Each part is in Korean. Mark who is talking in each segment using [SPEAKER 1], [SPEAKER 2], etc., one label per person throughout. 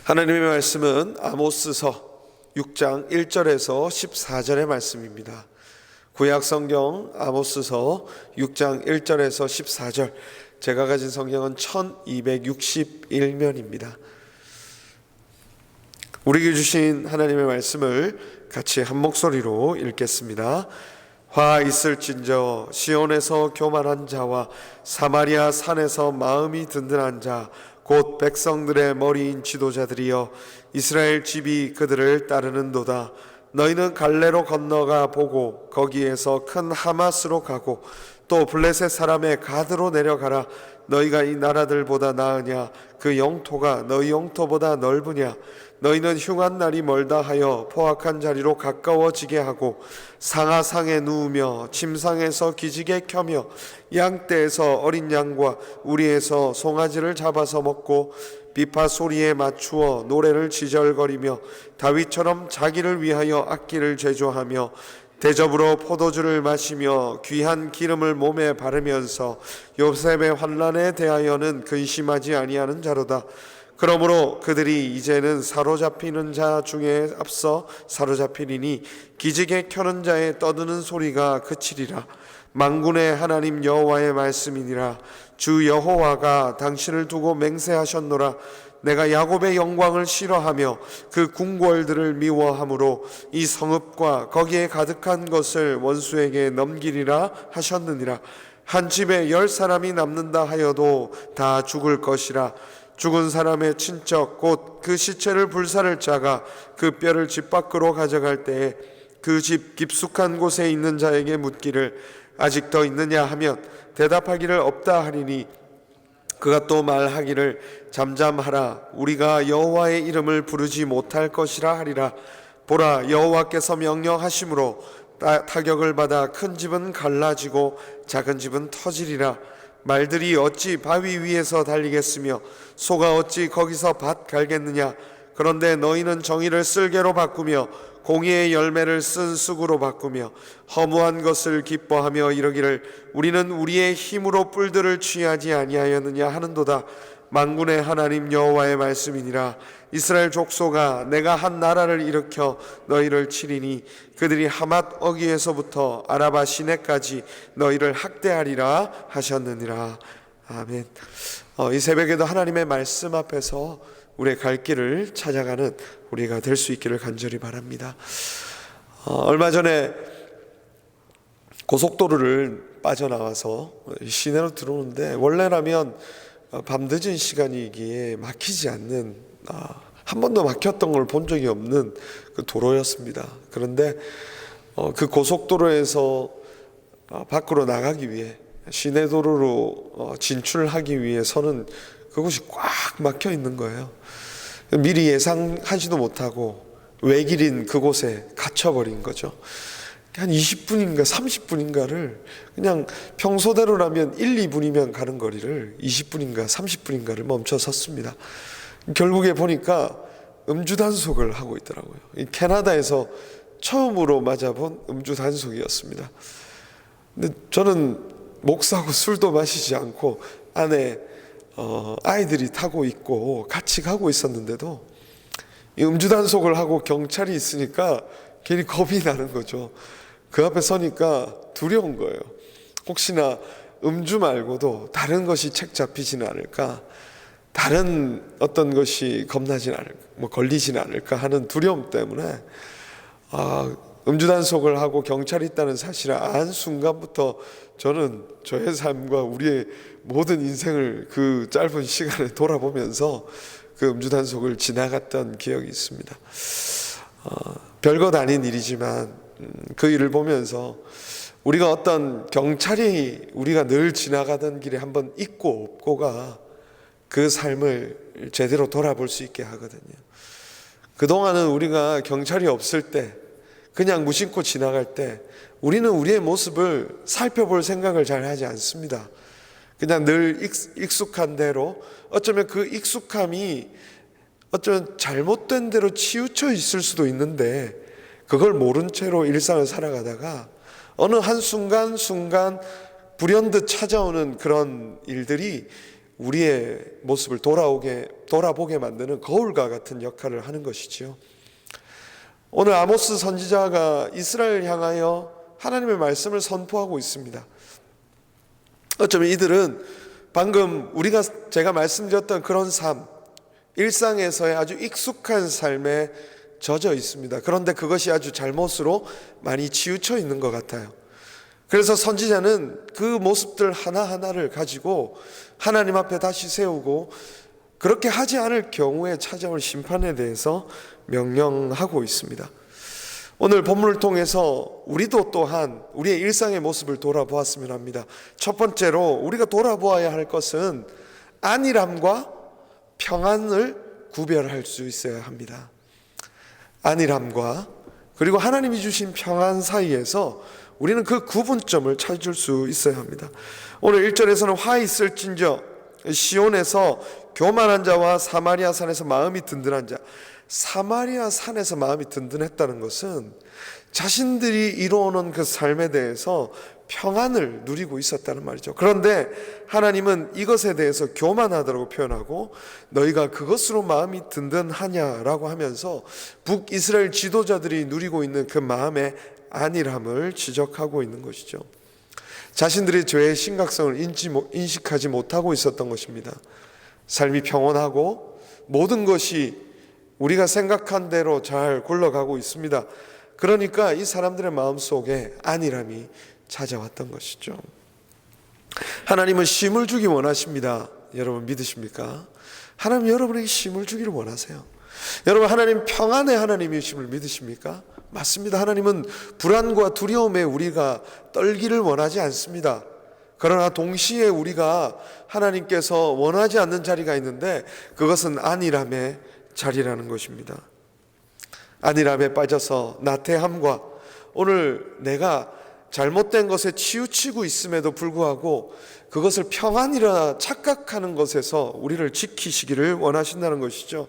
[SPEAKER 1] 하나님의 말씀은 아모스서 6장 1절에서 14절의 말씀입니다. 구약 성경 아모스서 6장 1절에서 14절, 제가 가진 성경은 1261면입니다. 우리에게 주신 하나님의 말씀을 같이 한 목소리로 읽겠습니다. 화 있을진저 시온에서 교만한 자와 사마리아 산에서 마음이 든든한 자 곧 백성들의 머리인 지도자들이여, 이스라엘 집이 그들을 따르는도다. 너희는 갈레로 건너가 보고 거기에서 큰 하마스로 가고 또 블레셋 사람의 가드로 내려가라. 너희가 이 나라들보다 나으냐? 그 영토가 너희 영토보다 넓으냐? 너희는 흉한 날이 멀다 하여 포악한 자리로 가까워지게 하고 상하상에 누우며 침상에서 기지개 켜며 양떼에서 어린 양과 우리에서 송아지를 잡아서 먹고 비파 소리에 맞추어 노래를 지절거리며 다윗처럼 자기를 위하여 악기를 제조하며 대접으로 포도주를 마시며 귀한 기름을 몸에 바르면서 요셉의 환난에 대하여는 근심하지 아니하는 자로다. 그러므로 그들이 이제는 사로잡히는 자 중에 앞서 사로잡히리니 기지개 켜는 자의 떠드는 소리가 그치리라. 만군의 하나님 여호와의 말씀이니라. 주 여호와가 당신을 두고 맹세하셨노라. 내가 야곱의 영광을 싫어하며 그 궁궐들을 미워함으로 이 성읍과 거기에 가득한 것을 원수에게 넘기리라 하셨느니라. 한 집에 10사람이 남는다 하여도 다 죽을 것이라. 죽은 사람의 친척 곧 그 시체를 불사를 자가 그 뼈를 집 밖으로 가져갈 때에 그 집 깊숙한 곳에 있는 자에게 묻기를 아직 더 있느냐 하면 대답하기를 없다 하리니, 그가 또 말하기를 잠잠하라. 우리가 여호와의 이름을 부르지 못할 것이라 하리라. 보라, 여호와께서 명령하심으로 타격을 받아 큰 집은 갈라지고 작은 집은 터지리라. 말들이 어찌 바위 위에서 달리겠으며 소가 어찌 거기서 밭 갈겠느냐? 그런데 너희는 정의를 쓸개로 바꾸며 공의의 열매를 쓴 쑥으로 바꾸며 허무한 것을 기뻐하며 이러기를 우리는 우리의 힘으로 뿔들을 취하지 아니하였느냐 하는도다. 만군의 하나님 여호와의 말씀이니라. 이스라엘 족속아, 내가 한 나라를 일으켜 너희를 치리니 그들이 하맛 어기에서부터 아라바 시내까지 너희를 학대하리라 하셨느니라. 아멘. 이 새벽에도 하나님의 말씀 앞에서 우리의 갈 길을 찾아가는 우리가 될 수 있기를 간절히 바랍니다. 얼마 전에 고속도로를 빠져나와서 시내로 들어오는데, 원래라면 밤늦은 시간이기에 막히지 않는, 한 번도 막혔던 걸 본 적이 없는 그 도로였습니다. 그런데 그 고속도로에서 밖으로 나가기 위해, 시내 도로로 진출하기 위해서는 그곳이 꽉 막혀 있는 거예요. 미리 예상하지도 못하고 외길인 그곳에 갇혀버린 거죠. 한 20분인가 30분인가를 그냥 평소대로라면 1, 2분이면 가는 거리를 20분인가 30분인가를 멈춰 섰습니다. 결국에 보니까 음주 단속을 하고 있더라고요. 캐나다에서 처음으로 맞아본 음주 단속이었습니다. 근데 저는 목사고 술도 마시지 않고 안에 아이들이 타고 있고 같이 가고 있었는데도 이 음주 단속을 하고 경찰이 있으니까 괜히 겁이 나는 거죠. 그 앞에 서니까 두려운 거예요. 혹시나 음주 말고도 다른 것이 책 잡히지는 않을까, 다른 어떤 것이 겁나지는 않을까, 걸리지는 않을까 하는 두려움 때문에 음주 단속을 하고 경찰이 있다는 사실을 안 순간부터 저는 저의 삶과 우리의 모든 인생을 그 짧은 시간에 돌아보면서 그 음주 단속을 지나갔던 기억이 있습니다. 별것 아닌 일이지만 그 일을 보면서 우리가 어떤 경찰이 우리가 늘 지나가던 길에 한번 있고 없고가 그 삶을 제대로 돌아볼 수 있게 하거든요. 그동안은 우리가 경찰이 없을 때, 그냥 무심코 지나갈 때 우리는 우리의 모습을 살펴볼 생각을 잘 하지 않습니다. 그냥 늘 익숙한 대로, 어쩌면 그 익숙함이 어쩌면 잘못된 대로 치우쳐 있을 수도 있는데 그걸 모른 채로 일상을 살아가다가 어느 한순간 불현듯 찾아오는 그런 일들이 우리의 모습을 돌아보게 만드는 거울과 같은 역할을 하는 것이지요. 오늘 아모스 선지자가 이스라엘을 향하여 하나님의 말씀을 선포하고 있습니다. 어쩌면 이들은 방금 제가 말씀드렸던 그런 삶, 일상에서의 아주 익숙한 삶에 젖어 있습니다. 그런데 그것이 아주 잘못으로 많이 치우쳐 있는 것 같아요. 그래서 선지자는 그 모습들 하나하나를 가지고 하나님 앞에 다시 세우고, 그렇게 하지 않을 경우에 찾아올 심판에 대해서 명령하고 있습니다. 오늘 본문을 통해서 우리도 또한 우리의 일상의 모습을 돌아보았으면 합니다. 첫 번째로 우리가 돌아보아야 할 것은 안일함과 평안을 구별할 수 있어야 합니다. 안일함과 그리고 하나님이 주신 평안 사이에서 우리는 그 구분점을 찾을 수 있어야 합니다. 오늘 1절에서는 화 있을진저 시온에서 교만한 자와 사마리아 산에서 마음이 든든한 자. 사마리아 산에서 마음이 든든했다는 것은 자신들이 이루어놓은 그 삶에 대해서 평안을 누리고 있었다는 말이죠. 그런데 하나님은 이것에 대해서 교만하다고 표현하고 너희가 그것으로 마음이 든든하냐라고 하면서 북이스라엘 지도자들이 누리고 있는 그 마음의 안일함을 지적하고 있는 것이죠. 자신들의 죄의 심각성을 인식하지 못하고 있었던 것입니다. 삶이 평온하고 모든 것이 우리가 생각한 대로 잘 굴러가고 있습니다. 그러니까 이 사람들의 마음속에 안일함이 찾아왔던 것이죠. 하나님은 쉼을 주기 원하십니다. 여러분 믿으십니까? 하나님 여러분에게 쉼을 주기를 원하세요. 여러분 하나님 평안의 하나님이심을 믿으십니까? 맞습니다. 하나님은 불안과 두려움에 우리가 떨기를 원하지 않습니다. 그러나 동시에 우리가 하나님께서 원하지 않는 자리가 있는데 그것은 안일함의 자리라는 것입니다. 안일함에 빠져서 나태함과 오늘 내가 잘못된 것에 치우치고 있음에도 불구하고 그것을 평안이라 착각하는 것에서 우리를 지키시기를 원하신다는 것이죠.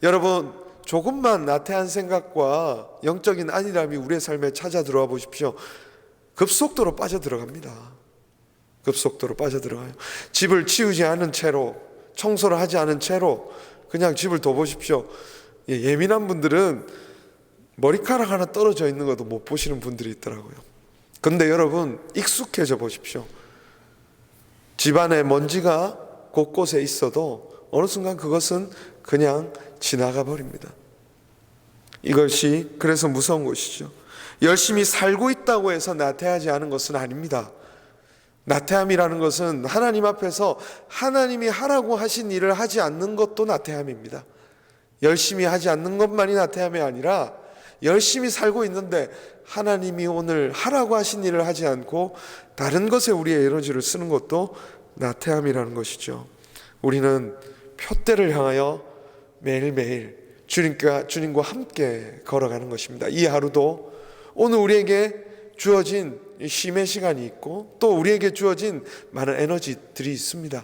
[SPEAKER 1] 여러분 조금만 나태한 생각과 영적인 안일함이 우리의 삶에 찾아 들어와 보십시오. 급속도로 빠져들어갑니다. 급속도로 빠져들어가요. 집을 치우지 않은 채로, 청소를 하지 않은 채로 그냥 집을 둬보십시오. 예민한 분들은 머리카락 하나 떨어져 있는 것도 못 보시는 분들이 있더라고요. 근데 여러분 익숙해져 보십시오. 집안에 먼지가 곳곳에 있어도 어느 순간 그것은 그냥 지나가 버립니다. 이것이 그래서 무서운 것이죠. 열심히 살고 있다고 해서 나태하지 않은 것은 아닙니다. 나태함이라는 것은 하나님 앞에서 하나님이 하라고 하신 일을 하지 않는 것도 나태함입니다. 열심히 하지 않는 것만이 나태함이 아니라 열심히 살고 있는데 하나님이 오늘 하라고 하신 일을 하지 않고 다른 것에 우리의 에너지를 쓰는 것도 나태함이라는 것이죠. 우리는 표대를 향하여 매일매일 주님과 함께 걸어가는 것입니다. 이 하루도 오늘 우리에게 주어진 쉼의 시간이 있고 또 우리에게 주어진 많은 에너지들이 있습니다.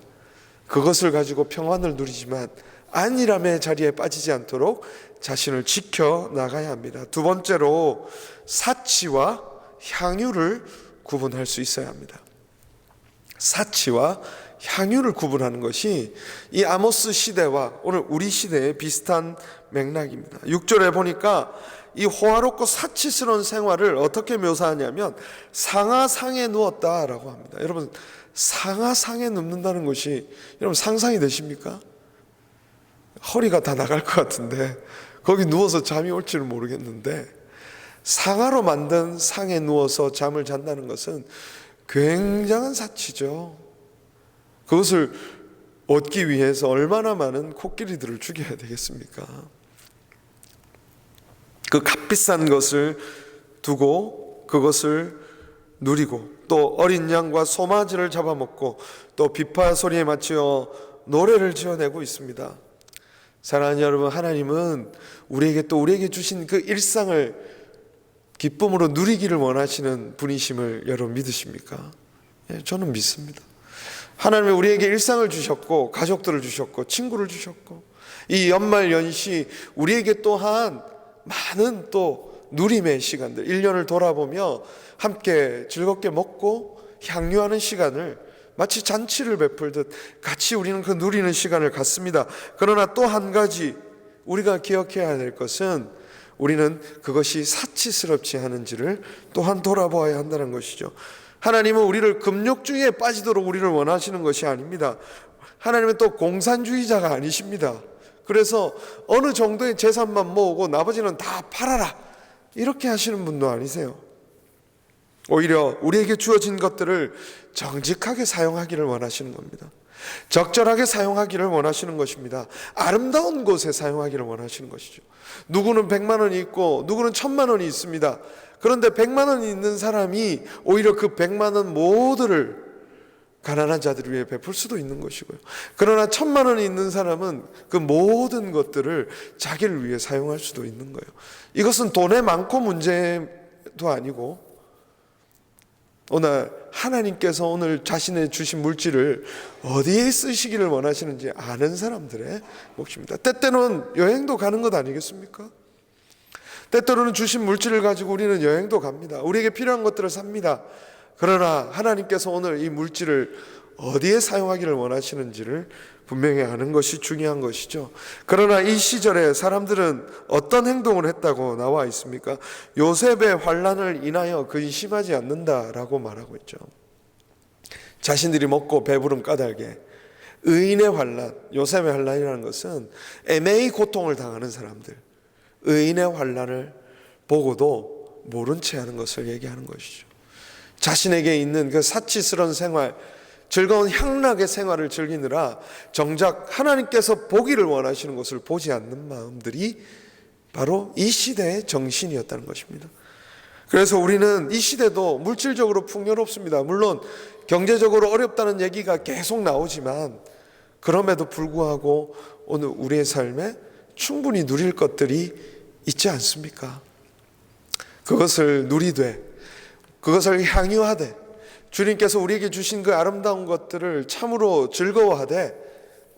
[SPEAKER 1] 그것을 가지고 평안을 누리지만 안일함의 자리에 빠지지 않도록 자신을 지켜 나가야 합니다. 두 번째로 사치와 향유를 구분할 수 있어야 합니다. 사치와 향유를 구분하는 것이 이 아모스 시대와 오늘 우리 시대에 비슷한 맥락입니다. 6절에 보니까 이 호화롭고 사치스러운 생활을 어떻게 묘사하냐면 상하상에 누웠다라고 합니다. 여러분 상하상에 눕는다는 것이 여러분 상상이 되십니까? 허리가 다 나갈 것 같은데 거기 누워서 잠이 올지는 모르겠는데 상하로 만든 상에 누워서 잠을 잔다는 것은 굉장한 사치죠. 그것을 얻기 위해서 얼마나 많은 코끼리들을 죽여야 되겠습니까? 그 값비싼 것을 두고 그것을 누리고 또 어린 양과 소마지를 잡아먹고 또 비파 소리에 맞추어 노래를 지어내고 있습니다. 사랑하는 여러분, 하나님은 우리에게 주신 그 일상을 기쁨으로 누리기를 원하시는 분이심을 여러분 믿으십니까? 예, 저는 믿습니다. 하나님은 우리에게 일상을 주셨고 가족들을 주셨고 친구를 주셨고 이 연말 연시 우리에게 또한 많은 또 누림의 시간들 1년을 돌아보며 함께 즐겁게 먹고 향유하는 시간을 마치 잔치를 베풀듯 같이 우리는 그 누리는 시간을 갖습니다. 그러나 또 한 가지 우리가 기억해야 될 것은 우리는 그것이 사치스럽지 않은지를 또한 돌아보아야 한다는 것이죠. 하나님은 우리를 금욕주의에 빠지도록 우리를 원하시는 것이 아닙니다. 하나님은 또 공산주의자가 아니십니다. 그래서 어느 정도의 재산만 모으고 나머지는 다 팔아라 이렇게 하시는 분도 아니세요. 오히려 우리에게 주어진 것들을 정직하게 사용하기를 원하시는 겁니다. 적절하게 사용하기를 원하시는 것입니다. 아름다운 곳에 사용하기를 원하시는 것이죠. 누구는 100만 원이 있고 누구는 1000만 원이 있습니다. 그런데 100만 원이 있는 사람이 오히려 그 100만 원 모두를 가난한 자들 위해 베풀 수도 있는 것이고요. 그러나 1000만 원이 있는 사람은 그 모든 것들을 자기를 위해 사용할 수도 있는 거예요. 이것은 돈의 많고 문제도 아니고 오늘 하나님께서 오늘 자신의 주신 물질을 어디에 쓰시기를 원하시는지 아는 사람들의 몫입니다. 때때로는 여행도 가는 것 아니겠습니까? 때때로는 주신 물질을 가지고 우리는 여행도 갑니다. 우리에게 필요한 것들을 삽니다. 그러나 하나님께서 오늘 이 물질을 어디에 사용하기를 원하시는지를 분명히 아는 것이 중요한 것이죠. 그러나 이 시절에 사람들은 어떤 행동을 했다고 나와 있습니까? 요셉의 환난을 인하여 근심하지 않는다라고 말하고 있죠. 자신들이 먹고 배부름 까닭에 의인의 환난, 요셉의 환난이라는 것은 애매히 고통을 당하는 사람들, 의인의 환난을 보고도 모른 채 하는 것을 얘기하는 것이죠. 자신에게 있는 그 사치스러운 생활, 즐거운 향락의 생활을 즐기느라 정작 하나님께서 보기를 원하시는 것을 보지 않는 마음들이 바로 이 시대의 정신이었다는 것입니다. 그래서 우리는 이 시대도 물질적으로 풍요롭습니다. 물론 경제적으로 어렵다는 얘기가 계속 나오지만 그럼에도 불구하고 오늘 우리의 삶에 충분히 누릴 것들이 있지 않습니까? 그것을 누리되 그것을 향유하되 주님께서 우리에게 주신 그 아름다운 것들을 참으로 즐거워하되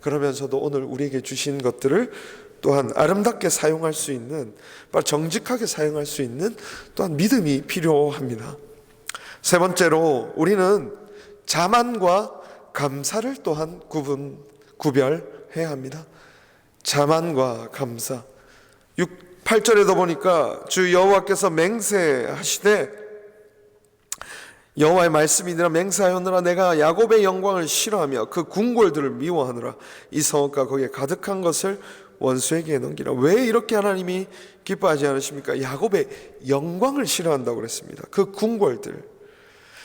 [SPEAKER 1] 그러면서도 오늘 우리에게 주신 것들을 또한 아름답게 사용할 수 있는, 정직하게 사용할 수 있는 또한 믿음이 필요합니다. 세 번째로 우리는 자만과 감사를 또한 구별해야 합니다. 자만과 감사. 8절에도 보니까 주 여호와께서 맹세하시되 여호와의 말씀이니라 맹세하였느라 내가 야곱의 영광을 싫어하며 그 궁궐들을 미워하느라 이 성읍과 거기에 가득한 것을 원수에게 넘기라. 왜 이렇게 하나님이 기뻐하지 않으십니까? 야곱의 영광을 싫어한다고 그랬습니다. 그 궁궐들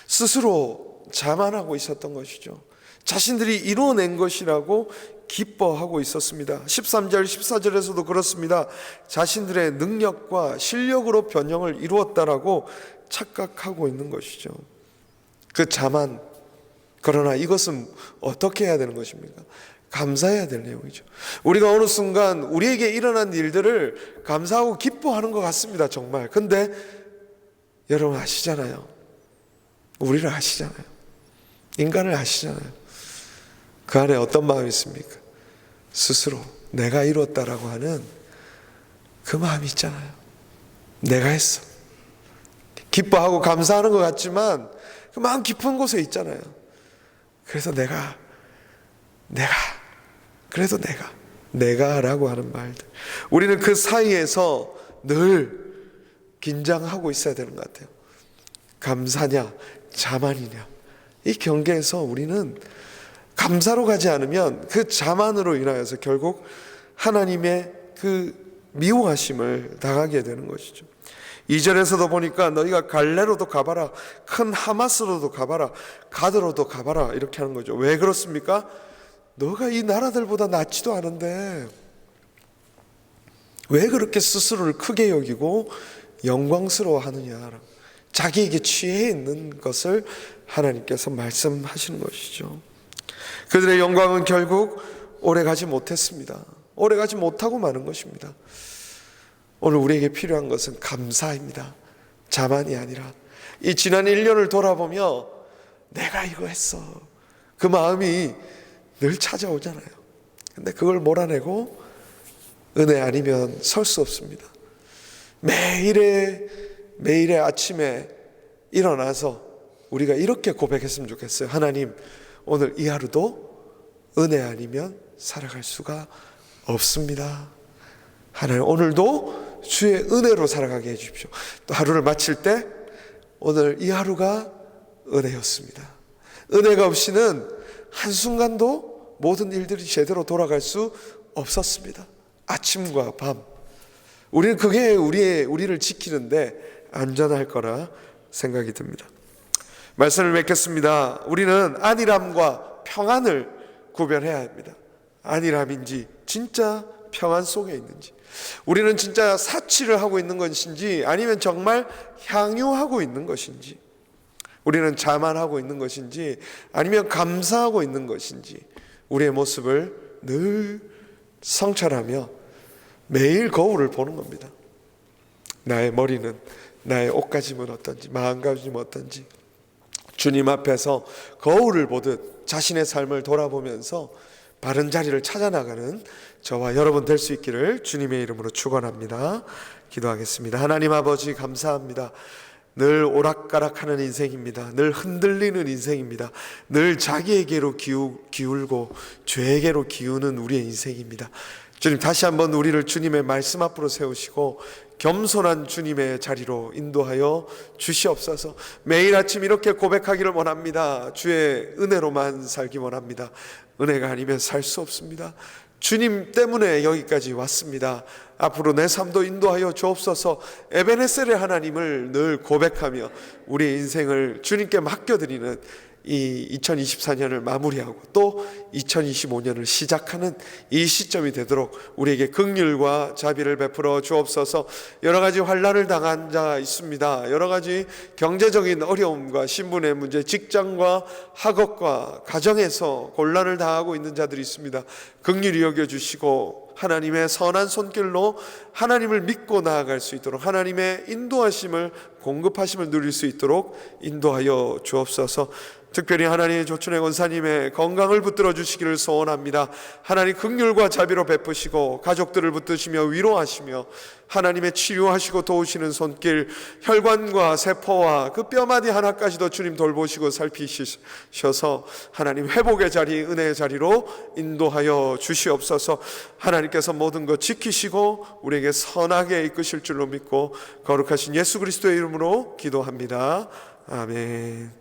[SPEAKER 1] 스스로 자만하고 있었던 것이죠. 자신들이 이루어낸 것이라고 기뻐하고 있었습니다. 13절 14절에서도 그렇습니다. 자신들의 능력과 실력으로 변형을 이루었다라고 착각하고 있는 것이죠. 그 자만. 그러나 이것은 어떻게 해야 되는 것입니까? 감사해야 될 내용이죠. 우리가 어느 순간 우리에게 일어난 일들을 감사하고 기뻐하는 것 같습니다. 정말. 근데 여러분 아시잖아요. 우리를 아시잖아요. 인간을 아시잖아요. 그 안에 어떤 마음이 있습니까? 스스로 내가 이뤘다라고 하는 그 마음이 있잖아요. 내가 했어. 기뻐하고 감사하는 것 같지만 그 마음 깊은 곳에 있잖아요. 그래서 그래도 내가라고 하는 말들. 우리는 그 사이에서 늘 긴장하고 있어야 되는 것 같아요. 감사냐, 자만이냐. 이 경계에서 우리는 감사로 가지 않으면 그 자만으로 인하여서 결국 하나님의 그 미워하심을 당하게 되는 것이죠. 2절에서도 보니까 너희가 갈레로도 가봐라, 큰 하마스로도 가봐라, 가드로도 가봐라 이렇게 하는 거죠. 왜 그렇습니까? 너가 이 나라들보다 낫지도 않은데 왜 그렇게 스스로를 크게 여기고 영광스러워하느냐. 자기에게 취해 있는 것을 하나님께서 말씀하시는 것이죠. 그들의 영광은 결국 오래가지 못했습니다. 오래가지 못하고 마는 것입니다. 오늘 우리에게 필요한 것은 감사입니다. 자만이 아니라 이 지난 1년을 돌아보며 내가 이거 했어. 그 마음이 늘 찾아오잖아요. 근데 그걸 몰아내고 은혜 아니면 설 수 없습니다. 매일의 아침에 일어나서 우리가 이렇게 고백했으면 좋겠어요. 하나님, 오늘 이 하루도 은혜 아니면 살아갈 수가 없습니다. 하나님 오늘도 주의 은혜로 살아가게 해주십시오. 또 하루를 마칠 때 오늘 이 하루가 은혜였습니다. 은혜가 없이는 한순간도 모든 일들이 제대로 돌아갈 수 없었습니다. 아침과 밤, 우리는 그게 우리를 지키는데 안전할 거라 생각이 듭니다. 말씀을 맺겠습니다. 우리는 안일함과 평안을 구별해야 합니다. 안일함인지 진짜 평안 속에 있는지, 우리는 진짜 사치를 하고 있는 것인지 아니면 정말 향유하고 있는 것인지, 우리는 자만하고 있는 것인지 아니면 감사하고 있는 것인지, 우리의 모습을 늘 성찰하며 매일 거울을 보는 겁니다. 나의 머리는, 나의 옷가짐은 어떤지, 마음가짐은 어떤지, 주님 앞에서 거울을 보듯 자신의 삶을 돌아보면서 바른 자리를 찾아나가는 저와 여러분 될 수 있기를 주님의 이름으로 축원합니다. 기도하겠습니다. 하나님 아버지 감사합니다. 늘 오락가락하는 인생입니다. 늘 흔들리는 인생입니다. 늘 자기에게로 기울고 죄에게로 기우는 우리의 인생입니다. 주님, 다시 한번 우리를 주님의 말씀 앞으로 세우시고 겸손한 주님의 자리로 인도하여 주시옵소서. 매일 아침 이렇게 고백하기를 원합니다. 주의 은혜로만 살기 원합니다. 은혜가 아니면 살 수 없습니다. 주님 때문에 여기까지 왔습니다. 앞으로 내 삶도 인도하여 주옵소서. 에베네셀의 하나님을 늘 고백하며 우리의 인생을 주님께 맡겨드리는 이 2024년을 마무리하고 또 2025년을 시작하는 이 시점이 되도록 우리에게 긍휼과 자비를 베풀어 주옵소서. 여러 가지 환난을 당한 자 있습니다. 여러 가지 경제적인 어려움과 신분의 문제, 직장과 학업과 가정에서 곤란을 당하고 있는 자들이 있습니다. 긍휼히 여겨주시고 하나님의 선한 손길로 하나님을 믿고 나아갈 수 있도록, 하나님의 인도하심을, 공급하심을 누릴 수 있도록 인도하여 주옵소서. 특별히 하나님의 조춘혜 권사님의 건강을 붙들어 주시기를 소원합니다. 하나님 긍휼과 자비로 베푸시고 가족들을 붙드시며 위로하시며 하나님의 치유하시고 도우시는 손길, 혈관과 세포와 그 뼈마디 하나까지도 주님 돌보시고 살피셔서 하나님 회복의 자리, 은혜의 자리로 인도하여 주시옵소서. 하나님께서 모든 것 지키시고 우리에게 선하게 이끄실 줄로 믿고 거룩하신 예수 그리스도의 이름으로 기도합니다. 아멘.